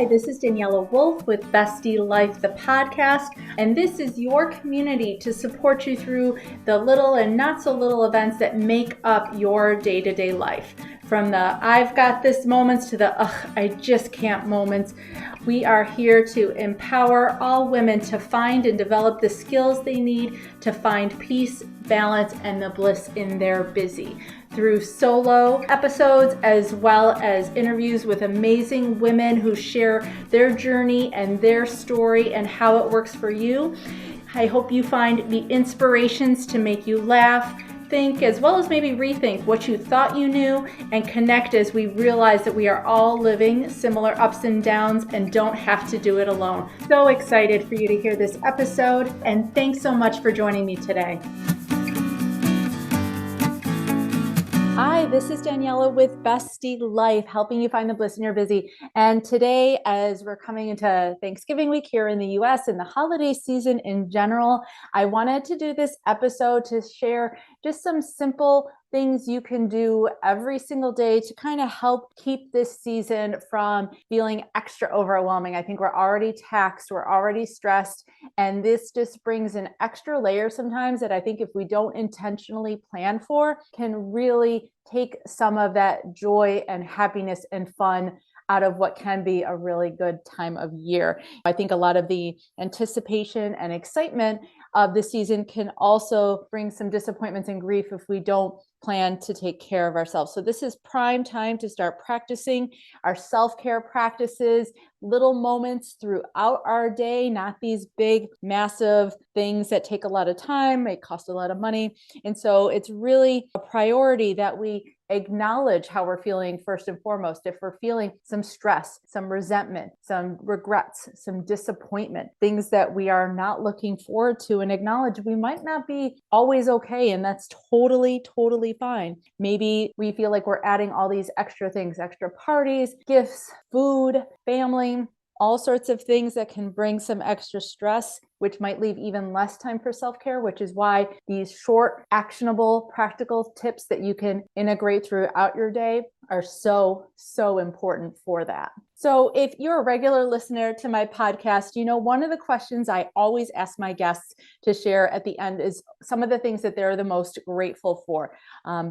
Hi, this is Daniela Wolf with Bestie Life, the podcast, and this is your community to support you through the little and not so little events that make up your day-to-day life. From the I've got this moments to the I just can't moments. We are here to empower all women to find and develop the skills they need to find peace, balance, and the bliss in their busy. Through solo episodes as well as interviews with amazing women who share their journey and their story and how it works for you. I hope you find the inspirations to make you laugh, think, as well as maybe rethink what you thought you knew, and connect as we realize that we are all living similar ups and downs and don't have to do it alone. So excited for you to hear this episode, and thanks so much for joining me today. Hi, this is Daniela with Bestie Life, helping you find the bliss in your busy. And today, as we're coming into Thanksgiving week here in the US and the holiday season in general, I wanted to do this episode to share just some simple things you can do every single day to kind of help keep this season from feeling extra overwhelming. I think we're already taxed, we're already stressed, and this just brings an extra layer sometimes that I think if we don't intentionally plan for, can really take some of that joy and happiness and fun out of what can be a really good time of year. I think a lot of the anticipation and excitement of the season can also bring some disappointments and grief if we don't plan to take care of ourselves. So this is prime time to start practicing our self-care practices, little moments throughout our day, not these big, massive things that take a lot of time, may cost a lot of money. And so it's really a priority that we acknowledge how we're feeling first and foremost. If we're feeling some stress, some resentment, some regrets, some disappointment, things that we are not looking forward to, and acknowledge we might not be always okay. And that's totally fine. Maybe we feel like we're adding all these extra things, extra parties, gifts, food, family, all sorts of things that can bring some extra stress, which might leave even less time for self-care, which is why these short, actionable, practical tips that you can integrate throughout your day are so important for that. So if you're a regular listener to my podcast, you know, one of the questions I always ask my guests to share at the end is some of the things that they're the most grateful for,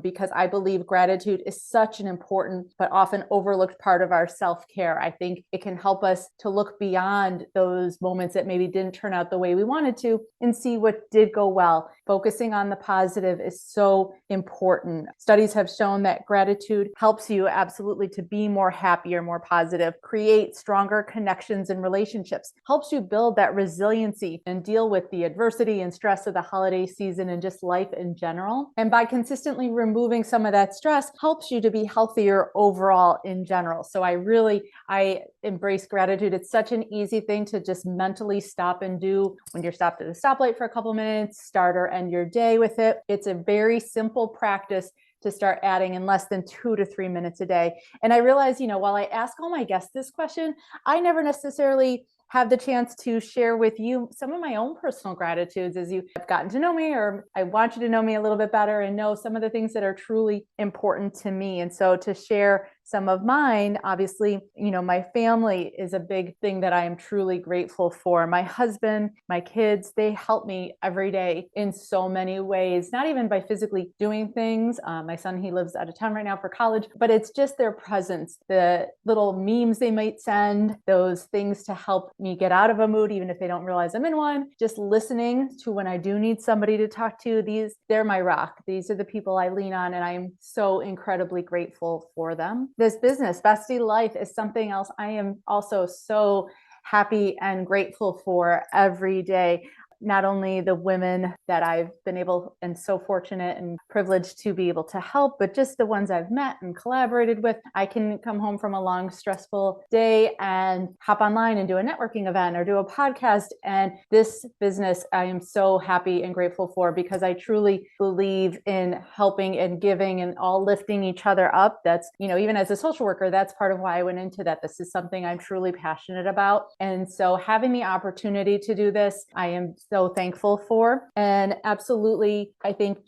because I believe gratitude is such an important but often overlooked part of our self-care. I think it can help us to look beyond those moments that maybe didn't turn out the way we wanted to and see what did go well. Focusing on the positive is so important. Studies have shown that gratitude helps you absolutely to be more happier, more positive, create stronger connections and relationships, helps you build that resiliency and deal with the adversity and stress of the holiday season and just life in general. And by consistently removing some of that stress, helps you to be healthier overall in general. So I embrace gratitude. It's such an easy thing to just mentally stop and do when you're stopped at a stoplight for a couple minutes, start or end your day with it. It's a very simple practice to start adding in less than 2 to 3 minutes a day. And I realize, while I ask all my guests this question, I never necessarily have the chance to share with you some of my own personal gratitudes as you have gotten to know me, or I want you to know me a little bit better and know some of the things that are truly important to me. And so to share some of mine, obviously, my family is a big thing that I am truly grateful for. My husband, my kids, they help me every day in so many ways, not even by physically doing things. My son, he lives out of town right now for college, but it's just their presence, the little memes they might send, those things to help me get out of a mood, even if they don't realize I'm in one, just listening to when I do need somebody to talk to. They're my rock. These are the people I lean on, and I am so incredibly grateful for them. This business, Bestie Life, is something else I am also so happy and grateful for every day. Not only the women that I've been able and so fortunate and privileged to be able to help, but just the ones I've met and collaborated with. I can come home from a long, stressful day and hop online and do a networking event or do a podcast. And this business, I am so happy and grateful for, because I truly believe in helping and giving and all lifting each other up. That's, even as a social worker, that's part of why I went into that. This is something I'm truly passionate about. And so having the opportunity to do this, I am so thankful for. And absolutely, I think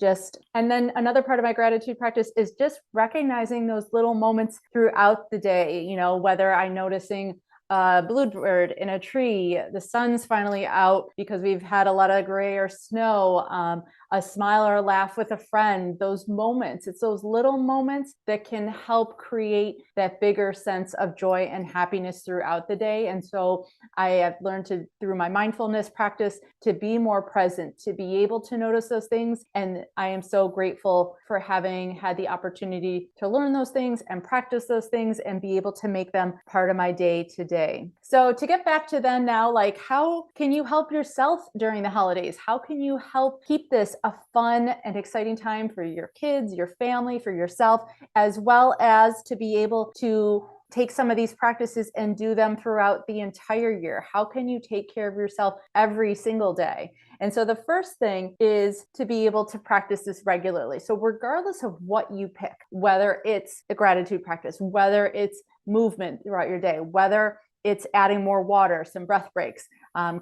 and then another part of my gratitude practice is just recognizing those little moments throughout the day, whether I'm noticing a bluebird in a tree, the sun's finally out because we've had a lot of gray or snow, a smile or a laugh with a friend, those moments. It's those little moments that can help create that bigger sense of joy and happiness throughout the day. And so I have learned to, through my mindfulness practice, to be more present, to be able to notice those things. And I am so grateful for having had the opportunity to learn those things and practice those things and be able to make them part of my day to day. So to get back to then now, like, how can you help yourself during the holidays? How can you help keep this a fun and exciting time for your kids, your family, for yourself, as well as to be able to take some of these practices and do them throughout the entire year? How can you take care of yourself every single day? And so the first thing is to be able to practice this regularly. So regardless of what you pick, whether it's a gratitude practice, whether it's movement throughout your day, whether it's adding more water, some breath breaks,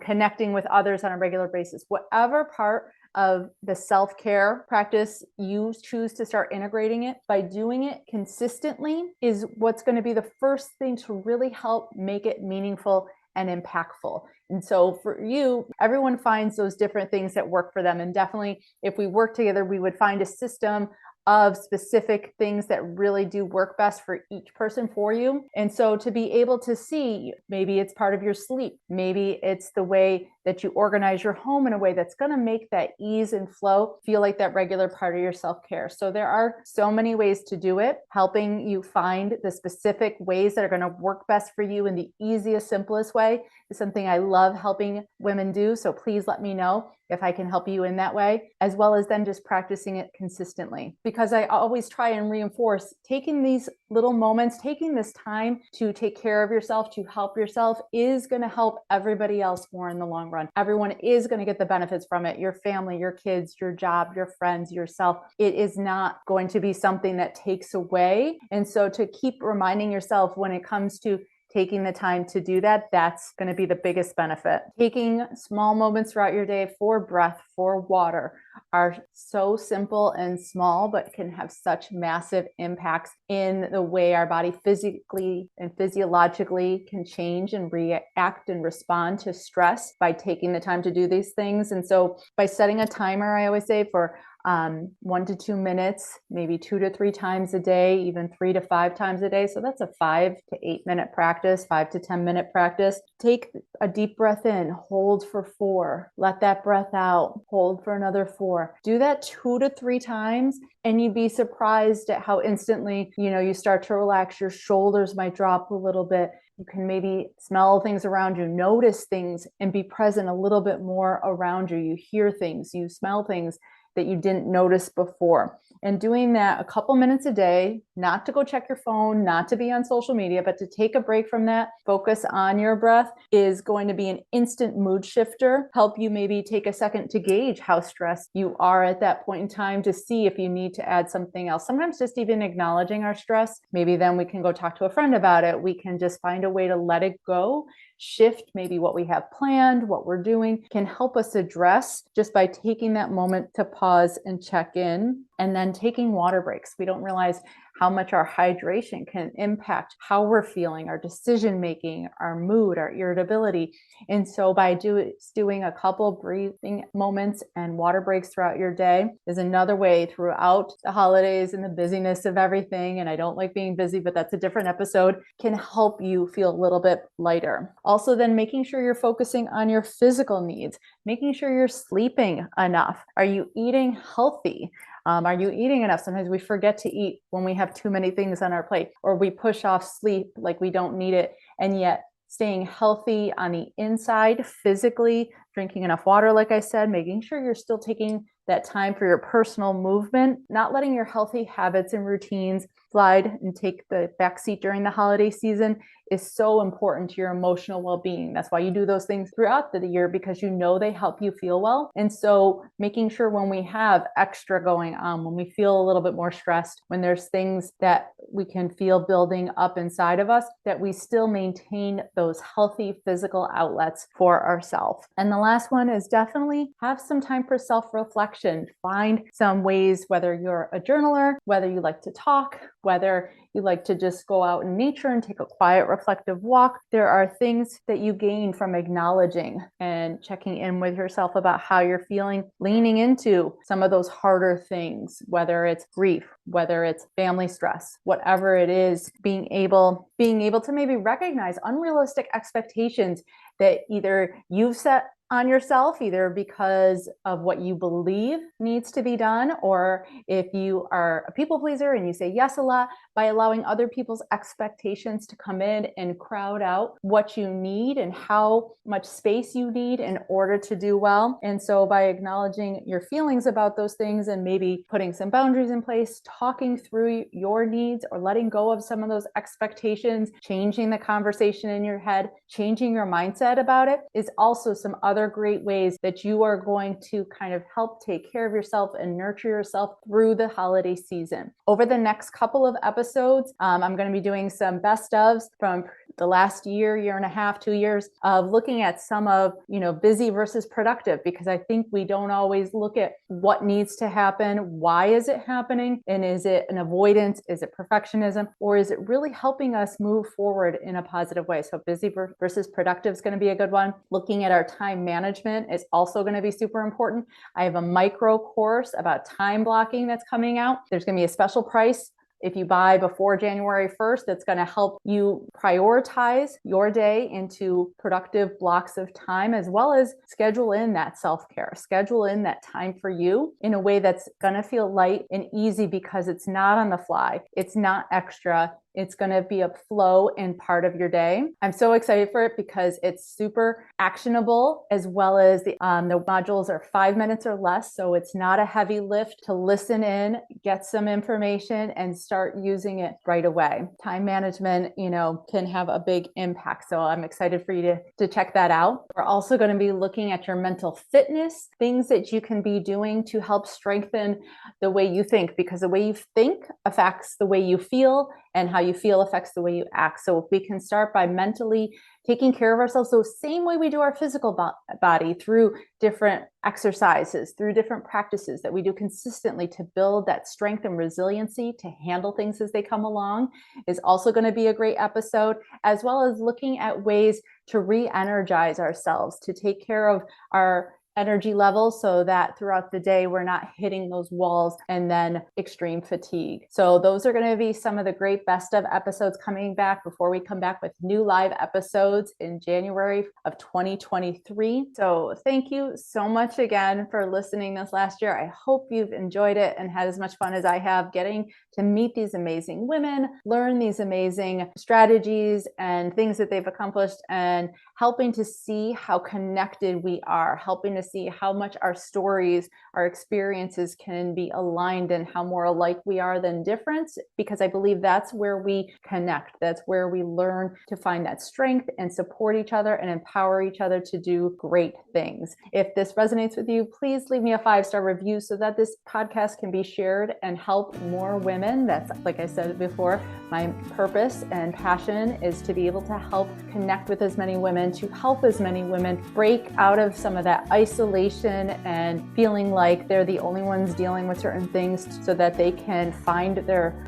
connecting with others on a regular basis, whatever part of the self-care practice you choose to start integrating it, by doing it consistently is what's going to be the first thing to really help make it meaningful and impactful. And so for you, everyone finds those different things that work for them. And definitely if we work together, we would find a system of specific things that really do work best for each person for you. And so to be able to see, maybe it's part of your sleep, maybe it's the way that you organize your home in a way that's going to make that ease and flow feel like that regular part of your self-care. So there are so many ways to do it. Helping you find the specific ways that are going to work best for you in the easiest, simplest way is something I love helping women do. So please let me know if I can help you in that way, as well as then just practicing it consistently. Because I always try and reinforce taking these little moments, taking this time to take care of yourself, to help yourself, is going to help everybody else more in the long run. Everyone is going to get the benefits from it. Your family, your kids, your job, your friends, yourself. It is not going to be something that takes away. And so to keep reminding yourself when it comes to taking the time to do that, that's going to be the biggest benefit. Taking small moments throughout your day for breath, for water, are so simple and small, but can have such massive impacts in the way our body physically and physiologically can change and react and respond to stress by taking the time to do these things. And so by setting a timer, I always say, for 1 to 2 minutes, maybe 2 to 3 times a day, even 3 to 5 times a day. So that's a 5 to 8 minute practice, 5 to 10 minute practice. Take a deep breath in, hold for 4, let that breath out, hold for another 4. Do that 2 to 3 times, and you'd be surprised at how instantly, you start to relax. Your shoulders might drop a little bit. You can maybe smell things around you, notice things, and be present a little bit more around you. You hear things, you smell things that you didn't notice before. And doing that a couple minutes a day, not to go check your phone, not to be on social media, but to take a break from that, focus on your breath, is going to be an instant mood shifter. Help you maybe take a second to gauge how stressed you are at that point in time, to see if you need to add something else. Sometimes just even acknowledging our stress, maybe then we can go talk to a friend about it. We can just find a way to let it go, shift maybe what we have planned, what we're doing, can help us address just by taking that moment to pause and check in. And then taking water breaks. We don't realize how much our hydration can impact how we're feeling, our decision making, our mood, our irritability. And so by doing a couple breathing moments and water breaks throughout your day is another way throughout the holidays and the busyness of everything. And I don't like being busy, but that's a different episode, can help you feel a little bit lighter. Also then making sure you're focusing on your physical needs, making sure you're sleeping enough. Are you eating healthy? Are you eating enough? Sometimes we forget to eat when we have too many things on our plate, or we push off sleep like we don't need it. And yet staying healthy on the inside, physically, drinking enough water, like I said, making sure you're still taking that time for your personal movement, not letting your healthy habits and routines slide and take the backseat during the holiday season is so important to your emotional well-being. That's why you do those things throughout the year, because you know they help you feel well. And so making sure when we have extra going on, when we feel a little bit more stressed, when there's things that we can feel building up inside of us, that we still maintain those healthy physical outlets for ourselves. And the last one is definitely have some time for self-reflection. Find some ways, whether you're a journaler, whether you like to talk, whether you like to just go out in nature and take a quiet, reflective walk. There are things that you gain from acknowledging and checking in with yourself about how you're feeling, leaning into some of those harder things, whether it's grief, whether it's family stress, whatever it is, being able to maybe recognize unrealistic expectations that either you've set on yourself, either because of what you believe needs to be done, or if you are a people pleaser and you say yes a lot, by allowing other people's expectations to come in and crowd out what you need and how much space you need in order to do well. And so by acknowledging your feelings about those things and maybe putting some boundaries in place, talking through your needs or letting go of some of those expectations, changing the conversation in your head, changing your mindset about it, is also some other great ways that you are going to kind of help take care of yourself and nurture yourself through the holiday season. Over the next couple of episodes, I'm going to be doing some best ofs from the last year and a half, 2 years of looking at some of, busy versus productive, because I think we don't always look at what needs to happen. Why is it happening? And is it an avoidance? Is it perfectionism? Or is it really helping us move forward in a positive way? So busy versus productive is going to be a good one. Looking at our time management is also going to be super important. I have a micro course about time blocking that's coming out. There's going to be a special price if you buy before January 1st, that's going to help you prioritize your day into productive blocks of time, as well as schedule in that self-care, schedule in that time for you in a way that's going to feel light and easy, because it's not on the fly. It's not extra. It's going to be a flow and part of your day. I'm so excited for it because it's super actionable, as well as the modules are 5 minutes or less. So it's not a heavy lift to listen in, get some information, and start using it right away. Time management, can have a big impact. So I'm excited for you to check that out. We're also going to be looking at your mental fitness, things that you can be doing to help strengthen the way you think, because the way you think affects the way you feel, and how you feel affects the way you act. So if we can start by mentally taking care of ourselves the same way we do our physical body, through different exercises, through different practices that we do consistently to build that strength and resiliency to handle things as they come along, is also going to be a great episode, as well as looking at ways to re-energize ourselves, to take care of our energy levels so that throughout the day we're not hitting those walls and then extreme fatigue. So those are going to be some of the great best of episodes coming back before we come back with new live episodes in January of 2023. So thank you so much again for listening this last year. I hope you've enjoyed it and had as much fun as I have getting to meet these amazing women, learn these amazing strategies and things that they've accomplished, and helping to see how connected we are, helping to see how much our stories, our experiences can be aligned, and how more alike we are than different, because I believe that's where we connect. That's where we learn to find that strength and support each other and empower each other to do great things. If this resonates with you, please leave me a 5-star review so that this podcast can be shared and help more women. That's, like I said before, my purpose and passion is to be able to help connect with as many women, to help as many women break out of some of that isolation and feeling like they're the only ones dealing with certain things, so that they can find their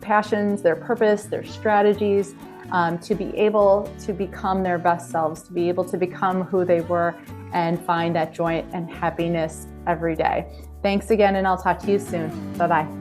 passions, their purpose, their strategies, to be able to become their best selves, to be able to become who they were and find that joy and happiness every day. Thanks again, and I'll talk to you soon. Bye-bye.